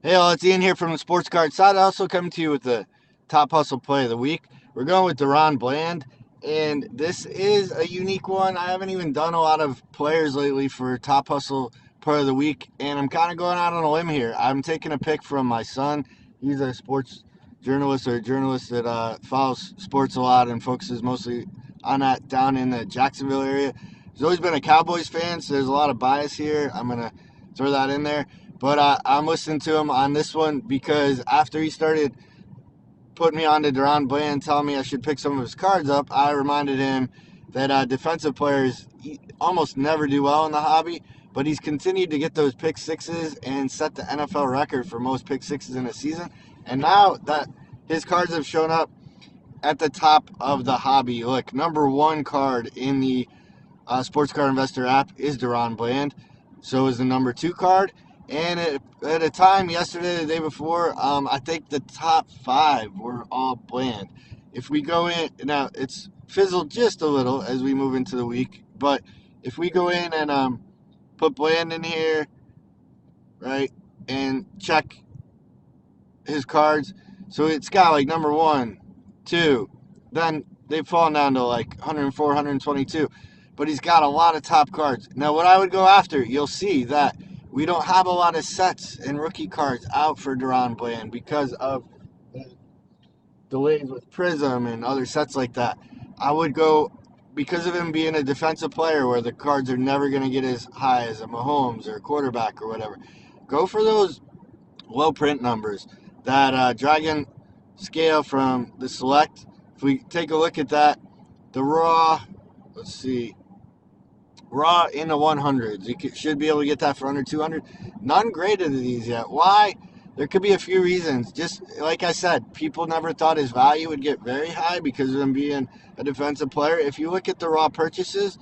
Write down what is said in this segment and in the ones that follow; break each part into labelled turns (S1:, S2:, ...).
S1: Hey, all, it's Ian here from the Sports Card side. I also come to you with the Top Hustle Play of the Week. We're going with DaRon Bland, and this is a unique one. I haven't even done a lot of players lately for Top Hustle Play of the Week, and I'm kind of going out on a limb here. I'm taking a pick from my son. He's a sports journalist or a journalist that follows sports a lot and focuses mostly on that down in the Jacksonville area. He's always been a Cowboys fan, so there's a lot of bias here. I'm going to throw that in there. But I'm listening to him on this one because after he started putting me on to DaRon Bland, telling me I should pick some of his cards up, I reminded him that defensive players almost never do well in the hobby, but he's continued to get those pick sixes and set the NFL record for most pick sixes in a season. And now that his cards have shown up at the top of the hobby, look, number one card in the Sports Card Investor app is DaRon Bland. So is the number two card. And at a time yesterday, the day before, I think the top five were all Bland. If we go in, now it's fizzled just a little as we move into the week, but if we go in and put Bland in here, right, and check his cards, so it's got like number one, two, then they've fallen down to like 104, 122. But he's got a lot of top cards. Now, what I would go after, you'll see that we don't have a lot of sets and rookie cards out for DaRon Bland because of delays with Prism and other sets like that. I would go, because of him being a defensive player where the cards are never going to get as high as a Mahomes or a quarterback or whatever, go for those low print numbers. That Dragon scale from the Select, if we take a look at that, the raw, let's see, raw in the 100s. You should be able to get that for under 200. None graded of these yet. Why? There could be a few reasons. Just like I said, people never thought his value would get very high because of him being a defensive player. If you look at the raw purchases,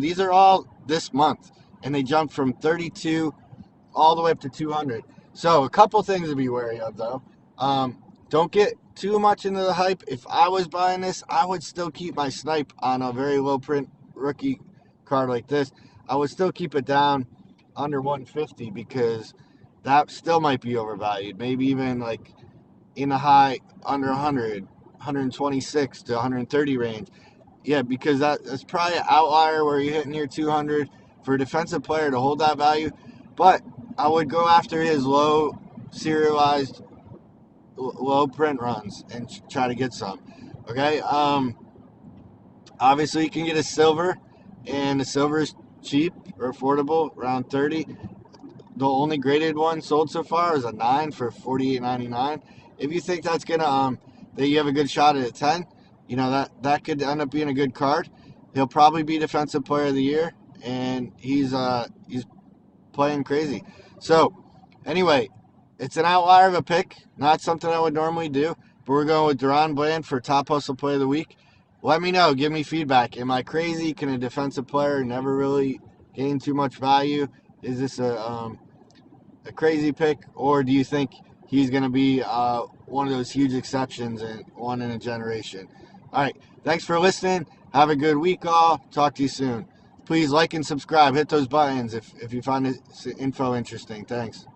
S1: these are all this month, and they jumped from 32 all the way up to 200. So a couple things to be wary of, though. Don't get too much into the hype. If I was buying this, I would still keep my snipe on a very low print rookie card like this. I would still keep it down under 150 because that still might be overvalued. Maybe even like in the high under 100, 126 to 130 range. Yeah, because that's probably an outlier where you're hitting near 200 for a defensive player to hold that value. But I would go after his low serialized, low print runs and try to get some. Okay. Obviously, you can get a silver, and the silver is cheap or affordable, around 30. The only graded one sold so far is a 9 for $48.99. If you think that's gonna that you have a good shot at a 10, you know that could end up being a good card. He'll probably be Defensive Player of the Year, and he's playing crazy. So anyway, it's an outlier of a pick, not something I would normally do. But we're going with DaRon Bland for Top Hustle Play of the Week. Let me know. Give me feedback. Am I crazy? Can a defensive player never really gain too much value? Is this a crazy pick, or do you think he's going to be one of those huge exceptions and one in a generation? All right. Thanks for listening. Have a good week, all. Talk to you soon. Please like and subscribe. Hit those buttons if you find this info interesting. Thanks.